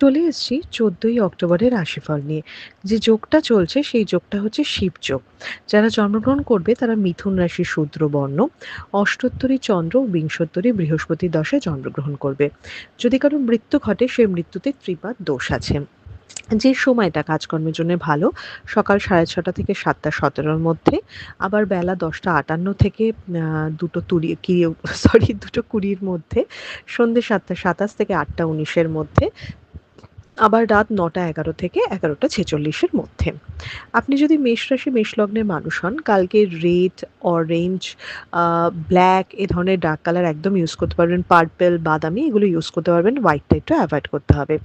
চলে এসেছি ১৪ই অক্টোবরের রাশিফল নিয়ে। যে যোগটা চলছে সেই যোগটা হচ্ছে শিব যোগ। যারা জন্মগ্রহণ করবে তারা মিথুন রাশির শূদ্র বর্ণ, অষ্টোত্তরী চন্দ্র ও বিংশোত্তরী বৃহস্পতি দশায় জন্মগ্রহণ করবে। যদি কারো মৃত্যু ঘটে সেই মৃত্যুতে ত্রিপাদ দোষ আছে। যে সময়টা কাজকর্মের জন্য ভালো, সকাল ৬:৩০ থেকে ৭:১৭ মধ্যে, আবার বেলা ১০:৫৮ থেকে ২:২০ মধ্যে, সন্ধ্যে ৭:২৭ থেকে ৮:১৯ মধ্যে, আবার রাত ৯:১১ থেকে ১১:৪৬ মধ্যে। আপনি যদি মেষ রাশি মেষ লগ্নের মানুষ হন, কালকে রেড, অরেঞ্জ, ব্ল্যাক এ ধরনের ডার্ক কালার একদম ইউজ করতে পারবেন। পার্পল, বাদামি এগুলো ইউজ করতে পারবেন। হোয়াইটটা একটু এভয়েড করতে হবে।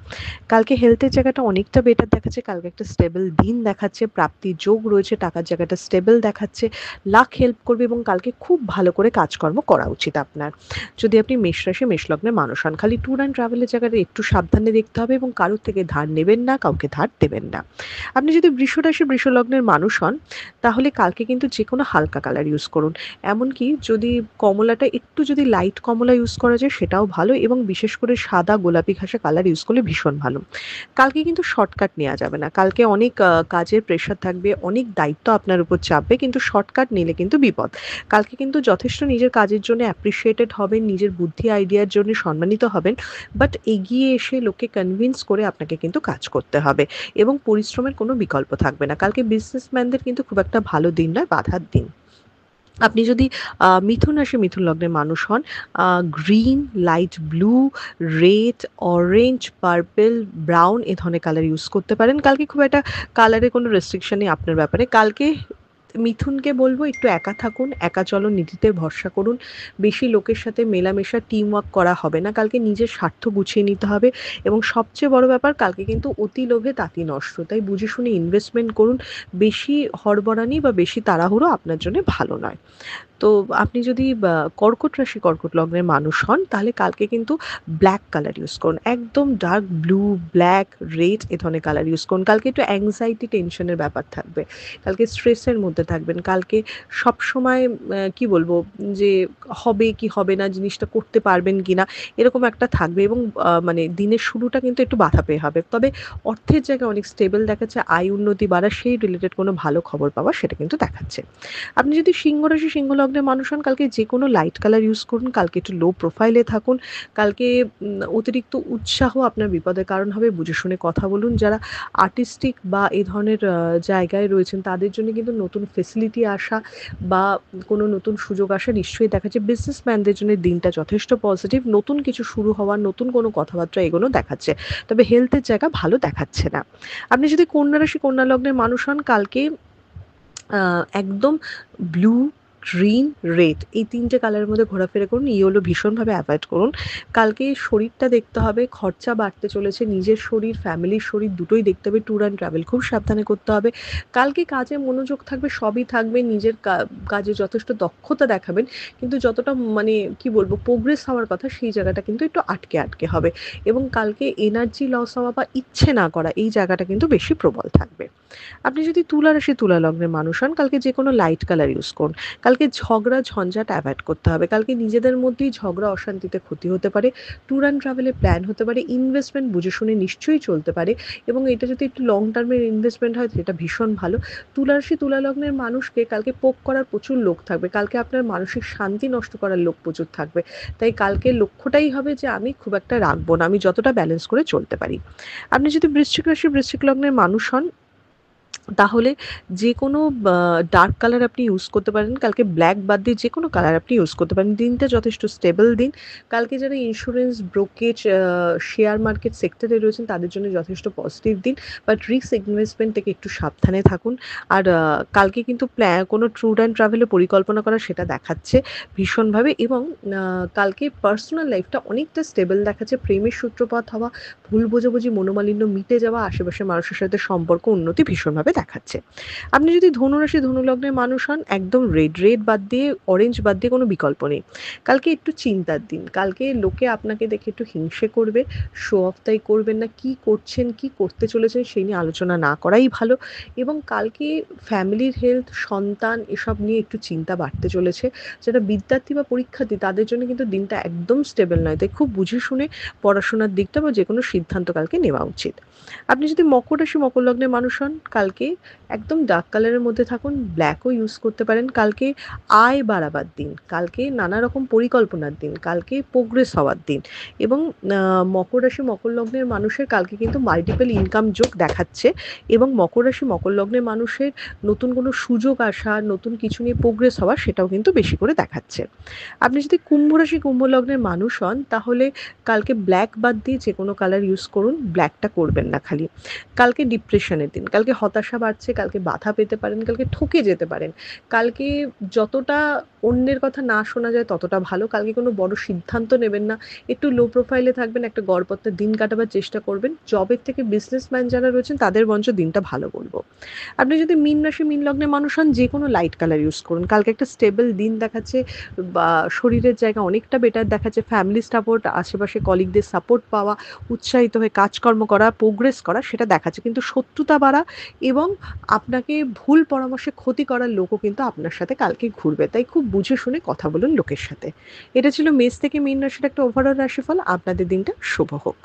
কালকে হেলথের জায়গাটা অনেকটা বেটার দেখাচ্ছে। কালকে একটা স্টেবল দিন দেখাচ্ছে। প্রাপ্তির যোগ রয়েছে। টাকার জায়গাটা স্টেবল দেখাচ্ছে। লাক হেল্প করবে এবং কালকে খুব ভালো করে কাজকর্ম করা উচিত আপনার। যদি আপনি মেষ রাশি মেষ লগ্নের মানুষ হন, খালি ট্যুর অ্যান্ড ট্রাভেলের জায়গাটা একটু সাবধানে দেখতে হবে এবং কারোর থেকে ধার নেবেন না, কাউকে ধার দেবেন না। আপনি যদি বৃষ রাশি বৃষ লগ্নের মানুষ হন, তাহলে কালকে কিন্তু যেকোনো হালকা কালার ইউজ করুন। এমনকি যদি কমলাটা একটু যদি লাইট কমলা ইউজ করা যায় সেটাও ভালো, এবং বিশেষ করে সাদা গোলাপি ঘাসা কালার ইউজ করলে ভীষণ ভালো। কালকে কিন্তু শর্টকাট নেওয়া যাবে না। কালকে অনেক কাজের প্রেশার থাকবে, অনেক দায়িত্ব আপনার উপর চাপবে, কিন্তু শর্টকাট নিলে কিন্তু বিপদ। কালকে কিন্তু যথেষ্ট নিজের কাজের জন্য অ্যাপ্রিশিয়েটেড হবেন, নিজের বুদ্ধি আইডিয়ার জন্য সম্মানিত হবেন। বাট এগিয়ে এসে লোককে কনভিন্স করে আপনাকে কিন্তু কাজ করতে হবে এবং পরিশ্রমের কোনো বিকল্প থাকবে না। কালকে বিজনেসম্যানদের কিন্তু খুব একটা ভালো দিন নয়, বাধার দিন। আপনি যদি মিথুন রাশি মিথুন লগ্নের মানুষ হন, green, light blue, red, orange, purple, brown এ ধরনের কালার ইউজ করতে পারেন। কালকে খুব একটা কালারে কোনো রেস্ট্রিকশন নেই আপনার ব্যাপারে। কালকে মিথুনকে বলব একটু একা থাকুন, একা চলো নীতিতে ভরসা করুন। বেশি লোকের সাথে মেলামেশা, টিম ওয়ার্ক করা হবে না। কালকে নিজের স্বার্থ গুছিয়ে নিতে হবে এবং সবচেয়ে বড় ব্যাপার, কালকে কিন্তু অতি লোভে তাঁতি নষ্ট। তাই বুঝে শুনে ইনভেস্টমেন্ট করুন। বেশি হড়বড়ানি বা বেশি তাড়াহুড়ো আপনার জন্য ভালো নয়। তো আপনি যদি কর্কট রাশি কর্কট লগ্নের মানুষ হন, তাহলে কালকে কিন্তু ব্ল্যাক কালার ইউজ করুন। একদম ডার্ক ব্লু, ব্ল্যাক, রেড এ ধরনের কালার ইউজ করুন। কালকে একটু অ্যাংজাইটি টেনশনের ব্যাপার থাকবে। কালকে স্ট্রেসের মধ্যে থাকবেন। কালকে সবসময় কি বলবো, যে হবে কি হবে না, জিনিসটা করতে পারবেন কিনা, এরকম একটা থাকবে এবং মানে দিনের শুরুটা কিন্তু একটু বাধা পেয়ে হবে। তবে অর্থের জায়গায় অনেক স্টেবল দেখাচ্ছে। আয় উন্নতি বাড়া, সেই রিলেটেড কোনো ভালো খবর পাওয়া সেটা কিন্তু দেখাচ্ছে। আপনি যদি সিংহ রাশি সিংহ লগ্নের মানুষ হন, কালকে যে কোনো লাইট কালার ইউজ করুন। কালকে একটু লো প্রোফাইলে থাকুন। কালকে অতিরিক্ত উৎসাহ আপনার বিপদের কারণ হবে। বুঝে শুনে কথা বলুন। যারা আর্টিস্টিক বা এই ধরনের জায়গায় রয়েছেন, তাদের জন্য কিন্তু নতুন ফেসিলিটি আসা বা কোনো নতুন সুযোগ আসা নিশ্চয়ই দেখাচ্ছে। বিজনেসম্যানদের জন্য দিনটা যথেষ্ট পজিটিভ। নতুন কিছু শুরু হওয়া, নতুন কোনো কথাবার্তা এগোনো দেখাচ্ছে। তবে হেলথের জায়গা ভালো দেখাচ্ছে না। আপনি যদি কন্যা রাশি কন্যা লগ্নের মানুষ হন, কালকে একদম ব্লু, গ্রিন, রেড এই ৩ টে কালারের মধ্যে ঘোরাফেরা করুন। ইয়েলো ভীষণভাবে এভয়েড করুন। কালকে শরীরটা দেখতে হবে, খরচা বাড়তে চলেছে। নিজের শরীর, ফ্যামিলির শরীর দুটোই দেখতে হবে। ট্যুর অ্যান্ড ট্রাভেল খুব সাবধানে করতে হবে। কালকে কাজে মনোযোগ থাকবে, সবই থাকবে। নিজের কাজে যথেষ্ট দক্ষতা দেখাবেন। কিন্তু যতটা মানে কি বলবো, প্রোগ্রেস হওয়ার কথা সেই জায়গাটা কিন্তু একটু আটকে হবে এবং কালকে এনার্জি লস হওয়া বা ইচ্ছে না করা এই জায়গাটা কিন্তু বেশি প্রবল থাকবে। আপনি যদি তুলা রাশি তুলা লগ্নের মানুষ হন, কালকে যে কোনো লাইট কালার ইউজ করুন। কালকে ঝগড়া ঝঞ্ঝাট অ্যাভয়েড করতে হবে। কালকে নিজেদের মধ্যেই ঝগড়া অশান্তিতে ক্ষতি হতে পারে। ট্যুর অ্যান্ড ট্রাভেলের প্ল্যান হতে পারে। ইনভেস্টমেন্ট বুঝে শুনে নিশ্চয়ই চলতে পারে এবং এটা যদি একটু লং টার্মের ইনভেস্টমেন্ট হয় সেটা ভীষণ ভালো। তুলা রাশি তুলা লগ্নের মানুষকে কালকে পোক করার প্রচুর লোক থাকবে। কালকে আপনার মানসিক শান্তি নষ্ট করার লোক প্রচুর থাকবে। তাই কালকে লক্ষ্যটাই হবে যে আমি খুব একটা রাখবো না, আমি যতটা ব্যালেন্স করে চলতে পারি। আপনি যদি বৃশ্চিক রাশি বৃশ্চিক লগ্নের মানুষ হন, তাহলে যে কোনো ডার্ক কালার আপনি ইউজ করতে পারেন। কালকে ব্ল্যাক বাদ দিয়ে যে কোনো কালার আপনি ইউজ করতে পারেন। দিনটা যথেষ্ট স্টেবল দিন। কালকে যারা ইন্স্যুরেন্স, ব্রোকেজ, শেয়ার মার্কেট সেক্টরে রয়েছেন তাদের জন্য যথেষ্ট পজিটিভ দিন। বাট রিস্ক ইনভেস্টমেন্ট থেকে একটু সাবধানে থাকুন। আর কালকে কিন্তু কোনো ট্যুর অ্যান্ড ট্রাভেলের পরিকল্পনা করা সেটা দেখাচ্ছে ভীষণভাবে এবং কালকে পার্সোনাল লাইফটা অনেকটা স্টেবল দেখাচ্ছে। প্রেমের সূত্রপাত হওয়া, ভুল বোঝাবুঝি, মনোমালিন্য মিটে যাওয়া, আশেপাশের মানুষের সাথে সম্পর্ক উন্নতি ভীষণভাবে দেখাচ্ছে। আপনি যদি ধনুরাশি ধনু লগ্নের মানুষ হন, একদম রেড বাদ দিয়ে, অরেঞ্জ বাদ দিয়ে কোনো বিকল্প নেই। কালকে একটু চিন্তার দিন। কালকে লোকে আপনাকে দেখে একটু হিংসে করবে, শো অফ তাই করবেন না। কি করছেন, কি করতে চলেছেন সেই নিয়ে আলোচনা না করাই ভালো। এবং কালকে ফ্যামিলির হেলথ, সন্তান এসব নিয়ে একটু চিন্তা বাড়তে চলেছে। যারা বিদ্যার্থী বা পরীক্ষার্থী তাদের জন্য কিন্তু দিনটা একদম স্টেবল নয়। তাই খুব বুঝে শুনে পড়াশোনার দিকটা বা যেকোনো সিদ্ধান্ত কালকে নেওয়া উচিত। আপনি যদি মকর রাশি মকর লগ্নের মানুষ হন, কালকে একদম ডার্ক কালারের মধ্যে থাকুন, ব্ল্যাকও ইউজ করতে পারেন। কালকে আয় বাড়াবার দিন, কালকে নানা রকম পরিকল্পনার দিন, কালকে প্রোগ্রেস হওয়ার দিন। এবং মকর রাশি মকর লগ্নের মানুষের কালকে কিন্তু মাল্টিপল ইনকাম যোগ দেখাচ্ছে। এবং মকর রাশি মকর লগ্নের মানুষের নতুন কোনো সুযোগ আসা, নতুন কিছু নিয়ে প্রোগ্রেস হওয়া সেটাও কিন্তু বেশি করে দেখাচ্ছে। আপনি যদি কুম্ভ রাশি কুম্ভ লগ্নের মানুষ হন, তাহলে কালকে ব্ল্যাক বাদ দিয়ে যে কোনো কালার ইউজ করুন, ব্ল্যাকটা করবেন না খালি। কালকে ডিপ্রেশনের দিন, কালকে হতাশা বাড়ছে, কালকে বাধা পেতে পারেন, কালকে ঠকে যেতে পারেন। কালকে যতটা অন্যের কথা না শোনা যায় ততটা ভালো। কালকে কোনো বড় সিদ্ধান্ত নেবেন না, একটু লো প্রোফাইলে থাকবেন, একটা গড়পড়তা দিন কাটাবার চেষ্টা করবেন। জবের থেকে বিজনেসম্যান যারা রয়েছেন তাদের বরঞ্চ দিনটা ভালো বলবো। আপনি যদি মীন রাশি মীন লগ্নের মানুষ হন, যে কোনো লাইট কালার ইউজ করুন। কালকে একটা স্টেবল দিন দেখাচ্ছে, বা শরীরের জায়গা অনেকটা বেটার দেখাচ্ছে। ফ্যামিলি সাপোর্ট, আশেপাশে কলিগদের সাপোর্ট পাওয়া, উৎসাহিত হয়ে কাজকর্ম করা, প্রোগ্রেস করা সেটা দেখাচ্ছে। কিন্তু শত্রুতা বাড়া এবং আপনাকে ভুল পরামর্শে ক্ষতি করার লোকও কিন্তু আপনার সাথে কালকে ঘুরবে। তাই খুব বুঝে শুনে কথা বলুন লোকের সাথে। এটা ছিল মেষ থেকে মীন রাশির একটা ওভারঅল রাশিফল। আপনাদের দিনটা শুভ হোক।